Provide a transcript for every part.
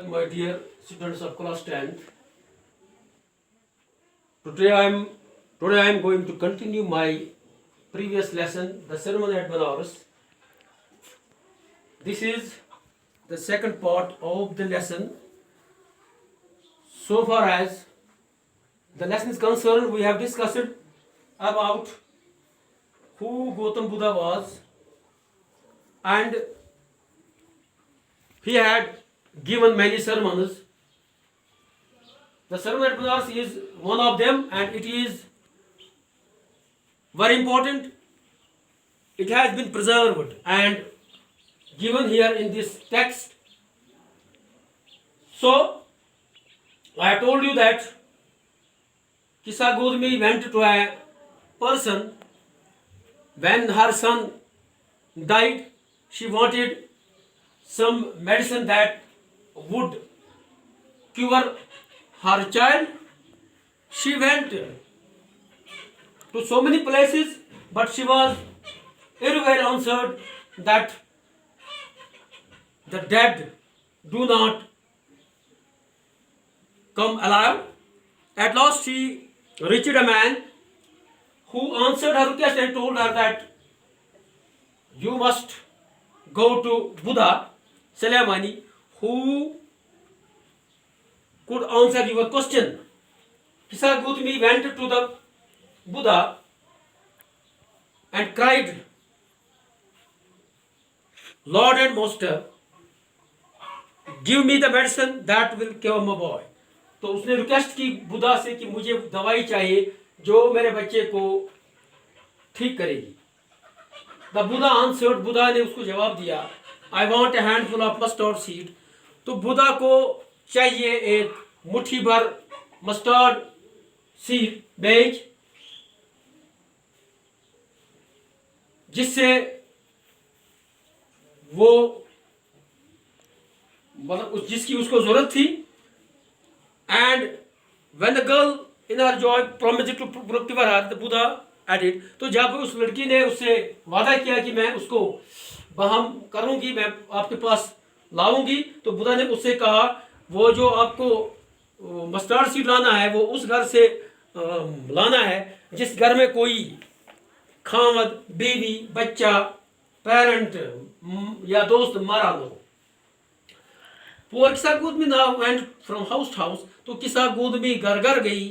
My dear students of class 10th, today I am going to continue my previous lesson, the sermon at Banaras. This is the second part of the lesson. So far as the lesson is concerned, we have discussed about who Gautam Buddha was, and he had given many sermons. The sermon at Banaras is one of them, and it is very important. It has been preserved and given here in this text. So, I have told you that Kisa Godmi went to a person when her son died. She wanted some medicine that would cure her child. She went to so many places, but she was everywhere answered that the dead do not come alive. At last she reached a man who answered her request and told her that you must go to Buddha Salamani, who could answer your question. Kisa Gautami went to the Buddha and cried, Lord and Master, give me the medicine that will cure my boy. तो उसने request की बुद्धा से कि मुझे दवाई चाहिए जो मेरे बच्चे को ठीक करेगी. द बुद्धा आंसर्ड, बुद्धा ने उसको जवाब दिया, I want A handful of mustard seed. तो बुद्धा को चाहिए एक मुट्ठी भर मस्टर्ड सीड, बीज, जिससे वो मतलब जिसकी उसको जरूरत थी. And when the girl in her joy promised to protect her, the Buddha aided. तो जब उस लड़की ने उससे वादा किया कि मैं उसको बहम करूंगी, मैं आपके पास लाऊंगी, तो बुद्धा ने उससे कहा वो जो आपको मस्टर्ड सीड लाना है वो उस घर से लाना है जिस घर में कोई खामद, बीवी, बच्चा, पेरेंट या दोस्त मारा हो. Poor Kisa Gautami now went from house to house. तो किसा गोदमी घर घर गई,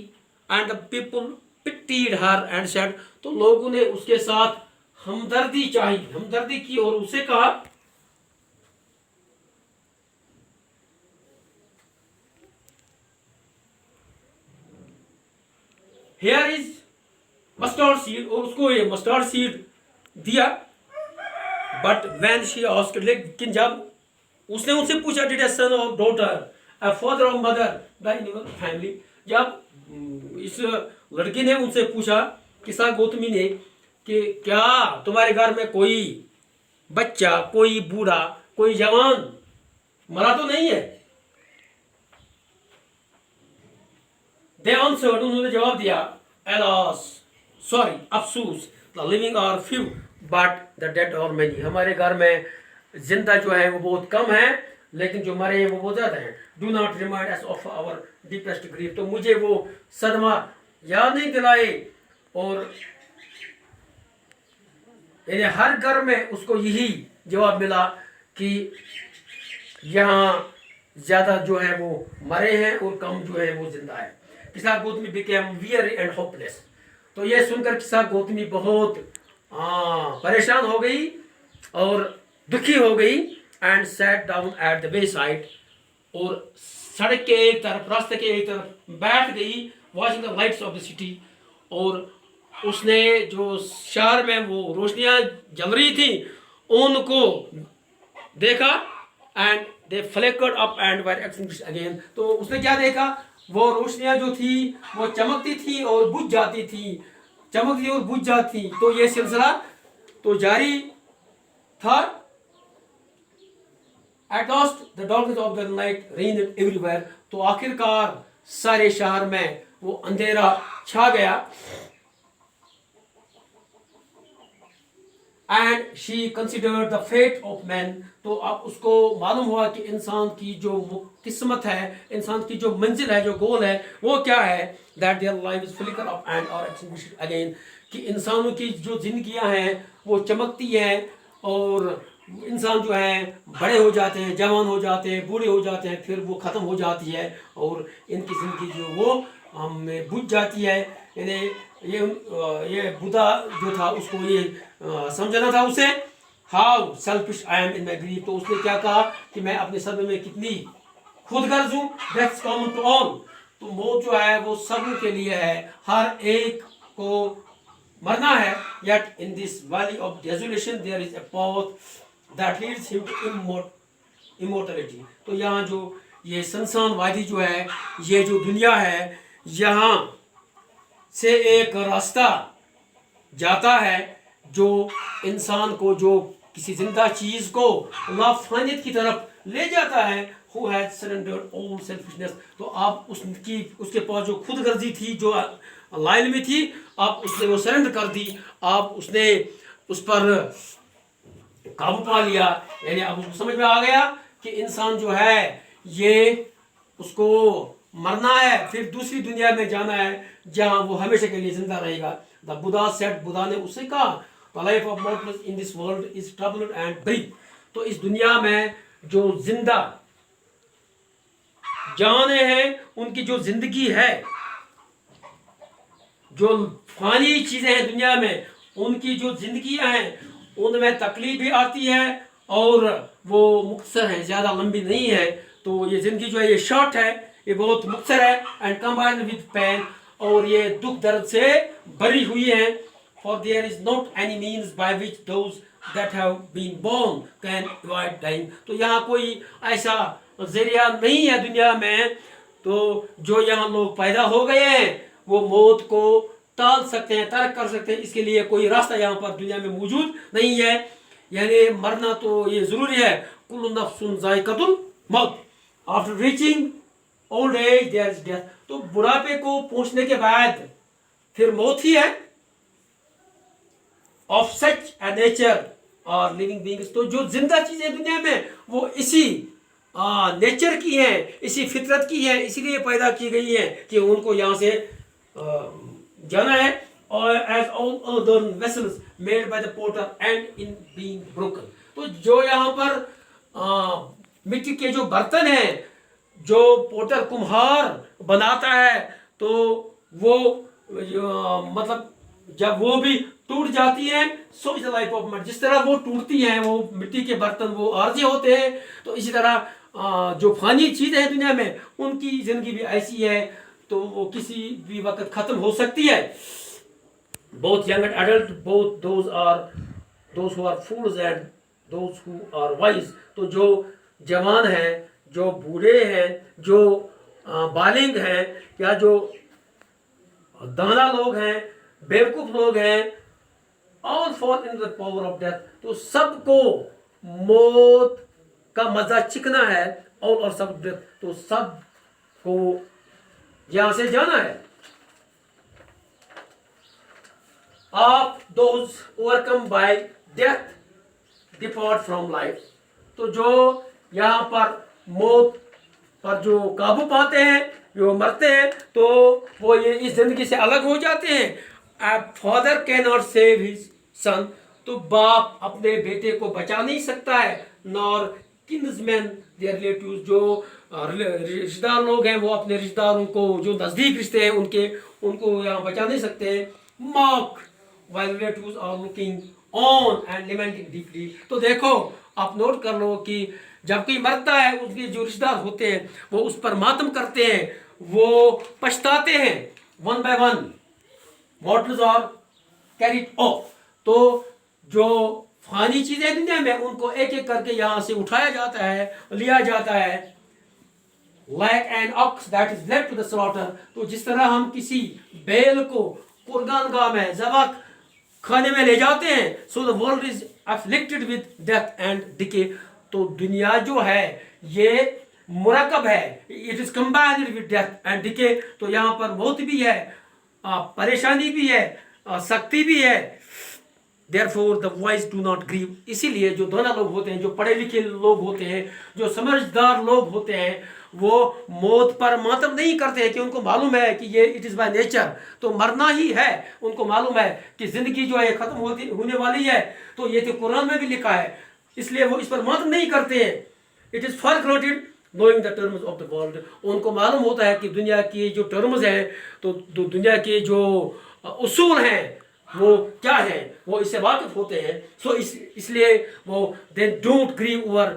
and the people pitied her and said. तो लोगों ने उसके साथ हमदर्दी चाहिए, हमदर्दी की और उसे कहा हियर इज मस्टर्ड सीड, और उसको ये मस्टर्ड सीड दिया. बट व्हेन शी आस्क्ड, लेकिन जब उसने उनसे पूछा, did a son or daughter a father or mother die in your family. जब इस लड़की ने उनसे पूछा, किसा गौतमी ने, कि क्या तुम्हारे घर में कोई बच्चा, कोई बूढ़ा, कोई जवान मरा तो नहीं है. दे आंसर्ड, उन्होंने जवाब दिया, एलास, सॉरी, अफसोस, the living are few but the dead are many. हमारे घर में जिंदा जो है वो बहुत कम है, लेकिन जो मरे हैं वो बहुत ज्यादा हैं. Do not remind us of our deepest grief. तो मुझे वो सदमा याद नहीं दिलाए. और यानी हर घर में उसको यही जवाब मिला कि यहाँ ज्यादा जो है वो मरे हैं और कम जो है वो जिंदा है. किसा Gautami became weary and hopeless. तो ये सुनकर किसा गौतमी बहुत परेशान हो गई और दुखी हो गई. And sat down at the way side, और सड़क के एक तरफ, रास्ते के एक तरफ बैठ गई, watching the lights off the city. और उसने जो शहर में वो रोशनियां जल रही थी उनको देखा. And they flickered up and were extinguished again. तो उसने क्या देखा, वो रोशनियां जो थी वो चमकती थी और बुझ जाती थी, चमकती और बुझ जाती. तो ये सिलसिला तो जारी था. At last the darkness of the night reigned everywhere. तो आखिरकार सारे शहर में वो अंधेरा छा गया. And she considered the fate of man. तो अब उसको मालूम हुआ कि इंसान की जो किस्मत है, इंसान की जो मंजिल है, जो गोल है, वो क्या है। That their life is flicker up and और एक्सटिंग्विश्ड अगेन, कि इंसानों की जो जिंदगियां हैं वो चमकती हैं और इंसान जो है बड़े हो जाते हैं, जवान हो जाते हैं, बूढ़े हो जाते हैं, फिर वो ख़त्म हो जाती है और इनकी ज़िंदगी जो वो हमें बुझ जाती है। यानी ये बुद्धा जो था उसको ये समझना था उसे, how selfish I am in my grief. तो उसने क्या कहा कि मैं अपने सब्र में कितनी खुदगर्ज हूँ। That's common to all. तो मौत जो है वो सब के लिए है, हर एक को मरना है। yet in this valley of desolation there is a path that leads him to immortality। तो यहाँ जो ये संसान वादी जो है, ये जो दुनिया है, यहाँ से एक रास्ता जाता है जो इंसान को, जो किसी जिंदा चीज को लाफानियत की तरफ ले जाता है। Who has surrendered all selfishness। तो आप उसके पास जो खुदगर्जी थी, जो लाइन में थी, आप उसने वो सरेंडर कर दी, आप उसने उस पर काबू पा लिया। यानी अब उसको समझ में आ गया कि इंसान जो है ये उसको मरना है, फिर दूसरी दुनिया में जाना है जहां वो हमेशा के लिए जिंदा रहेगा। द बुद्धा सेड, बुद्धा ने उससे कहा, the life of mortals in this world is troubled and breath. तो इस दुनिया में जो जिंदा जाने हैं, उनकी जो जिंदगी है, जो फानी चीजें हैं दुनिया में, उनकी जो जिंदगियां हैं उनमें तकलीफ भी आती है और वो मुख्तसर है, ज़्यादा लंबी नहीं है। तो ये ज़िंदगी जो है ये शॉर्ट है, ये बहुत मुख्तसर है एंड कंबाइंड विद पेन, और ये दुख दर्द से भरी हुई है। For there is not any means by which those that have been born can avoid dying. तो यहाँ कोई ऐसा जरिया नहीं है दुनिया में, तो जो यहाँ लोग पैदा हो गए हैं वो मौत को टाल सकते हैं, तर्क कर सकते हैं। इसके लिए कोई रास्ता यहाँ पर दुनिया में मौजूद नहीं है। यानी मरना तो ये जरूरी है, कुल्लु नफ्सुन ज़ाइक़तुल मौत। After reaching old age there is death. तो बुढ़ापे को पहुंचने के बाद फिर मौत ही है। ऑफ सच ए नेचर और लिविंग बीइंग्स। तो जो जिंदा चीजें दुनिया में वो इसी नेचर की है, इसी फितरत की है, इसीलिए पैदा की गई है कि उनको यहाँ से जाना है। और as all other vessels made by the potter end in being broken. तो जो यहाँ पर मिट्टी के जो बर्तन हैं, जो पोटर कुम्हार बनाता है, तो वो मतलब जब वो भी टूट जाती है, so is the life of man. जिस तरह वो टूटती हैं, वो मिट्टी के बर्तन वो आर्जी होते हैं, तो इसी तरह जो फानी चीज़ें हैं दुनिया में, उनकी जिंदगी भी ऐसी है, तो वो किसी भी वक्त खत्म हो सकती है। Both young and adult, both those who are fools and those who are wise. तो जो जवान हैं, जो बूढ़े हैं, जो बालिग हैं, या जो दाना लोग हैं, बेवकूफ लोग हैं, all fall in the power of death. तो सबको मौत का मजा चिकना है, और सब डेथ, तो सब को यहां से जाना है। Of those overcome bye death depart from life. तो जो यहाँ पर मौत पर जो काबू पाते हैं, जो मरते हैं, तो वो ये इस जिंदगी से अलग हो जाते हैं। A father cannot save his son। तो बाप अपने बेटे को बचा नहीं सकता है, नॉर किन्समैन देयर रिलेटिव्स। जो रिश्तेदार लोग हैं वो अपने रिश्तेदारों को, जो नज़दीक रिश्ते हैं उनको यहाँ बचा नहीं सकते। Mark while relatives are looking on and lamenting deeply। तो देखो, आप नोट कर लो कि जब कोई मरता है, उसके जो रिश्तेदार होते हैं वो उस पर मातम करते हैं, वो पछताते हैं। One by one mortals are carried off. तो जो फानी चीजें दुनिया में, उनको एक एक करके यहाँ से उठाया जाता है, लिया जाता है। Like an ox that is left to the slaughter. तो जिस तरह हम किसी बैल को कुर्बानगाह में ज़बह खाने में ले जाते हैं, so the world is afflicted with death and decay. तो दुनिया जो है ये मुरकब है, it is combined with death and decay. तो यहाँ पर मौत भी है, परेशानी भी है, शक्ति भी है, Therefore the wise do not grieve. इसीलिए जो दोनों लोग होते हैं, जो पढ़े लिखे लोग होते हैं, जो समझदार लोग होते हैं, वो मौत पर मातम नहीं करते हैं कि उनको मालूम है कि ये इट इज़ बाय नेचर, तो मरना ही है। उनको मालूम है कि ज़िंदगी जो है ख़त्म होने वाली है, तो ये तो कुरान में भी लिखा है, इसलिए वो इस पर मातम नहीं करते हैं। It is for granted knowing the terms of the world. उनको मालूम होता है कि दुनिया की जो टर्म्स हैं, तो दुनिया के जो उसूल हैं वो क्या है, वो इससे वाकिफ होते हैं। सो इसलिए वो they don't grieve over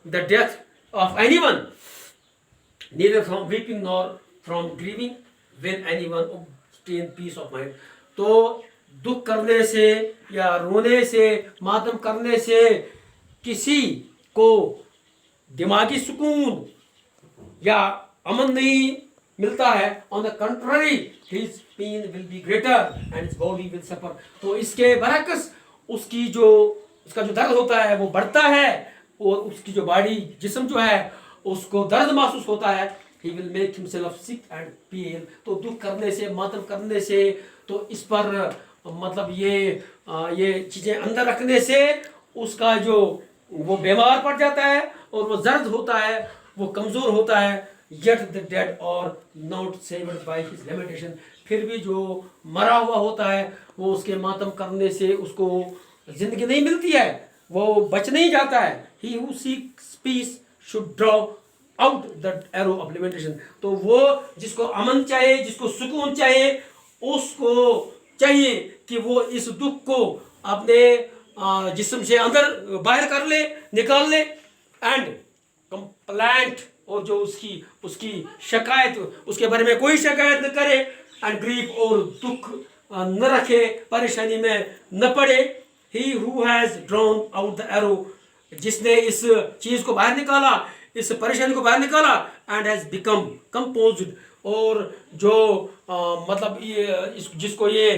the death of anyone, neither from weeping nor from grieving will anyone obtain peace of mind. तो दुख करने से या रोने से, मातम करने से किसी को दिमागी सुकून या अमन नहीं मिलता है। On the contrary his pain will be greater and his body will suffer. तो इसके बरक्स उसका जो दर्द होता है वो बढ़ता है, और उसकी जो बॉडी, जिस्म जो है, उसको दर्द महसूस होता है। He will make himself sick and pain. तो दुख करने से, मातम करने से, तो इस पर मतलब ये चीज़ें अंदर रखने से उसका जो वो बीमार पड़ जाता है, और वो दर्द होता है, वो कमज़ोर होता है। येट द डेड और नॉट सेव्ड बाय हिज लैमेंटेशन। फिर भी जो मरा हुआ होता है, वो उसके मातम करने से उसको जिंदगी नहीं मिलती है, वो बच नहीं जाता है। He who seeks peace should draw out the arrow of lamentation. तो वो जिसको अमन चाहिए, जिसको सुकून चाहिए, उसको चाहिए कि वो इस दुख को अपने जिस्म से अंदर बाहर कर ले, निकाल ले, एंड कंप्लेंट, और जो उसकी शिकायत, उसके बारे में कोई शिकायत न करे, एंड ग्रीफ, और दुख न रखे, परेशानी में न पड़े। He who has drawn out the arrow, जिसने इस चीज को बाहर निकाला, इस परेशानी को बाहर निकाला, एंड हैज बिकम कंपोज्ड, और जो मतलब जिसको ये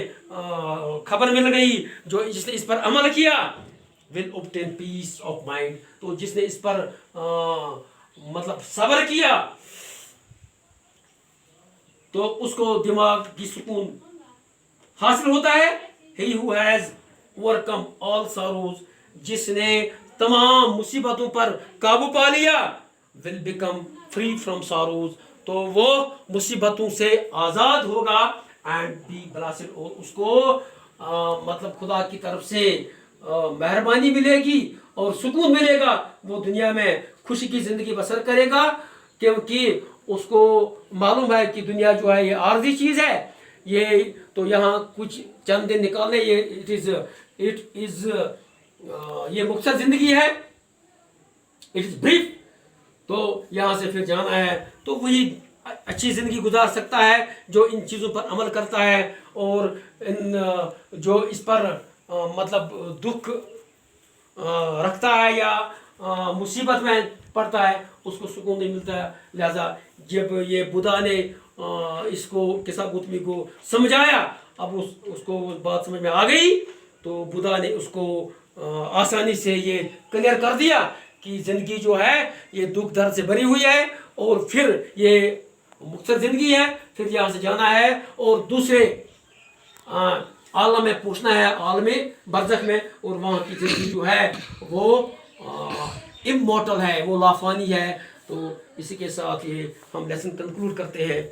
खबर मिल गई, जिसने इस पर अमल किया, will obtain peace of mind. तो जिसने इस पर मतलब सब्र किया, तो उसको दिमाग की सुकून हासिल होता है। He who has overcome all sorrows, जिसने तमाम मुसीबतों पर काबू पा लिया, will become free from sorrows. तो वो मुसीबतों से आज़ाद होगा, एंड बी ब्लेस्ड, और उसको मतलब खुदा की तरफ से मेहरबानी मिलेगी और सुकून मिलेगा। वो दुनिया में खुशी की ज़िंदगी बसर करेगा, क्योंकि उसको मालूम है कि दुनिया जो है ये आर्जी चीज़ है, ये तो यहाँ कुछ चंद दिन निकालने, ये इट इज़ ये मुख्तसर ज़िंदगी है, इट इज़ ब्रीफ। तो यहाँ से फिर जाना है, तो वही अच्छी ज़िंदगी गुजार सकता है जो इन चीज़ों पर अमल करता है, और इन जो इस पर मतलब दुख रखता है या मुसीबत में पड़ता है, उसको सुकून नहीं मिलता है। लिहाजा जब ये बुद्धा ने इसको किसा गौतमी को समझाया, अब उसको बात समझ में आ गई, तो बुद्धा ने उसको आसानी से ये क्लियर कर दिया कि ज़िंदगी जो है ये दुख दर्द से भरी हुई है, और फिर ये मुख्तसर ज़िंदगी है, फिर यहाँ से जाना है और दूसरे आलम में पूछना है, आलम बरज़ख में, और वहाँ की ज़िंदगी जो है वो इमॉर्टल है, वो लाफानी है। तो इसी के साथ ये हम लेसन कंक्लूड करते हैं।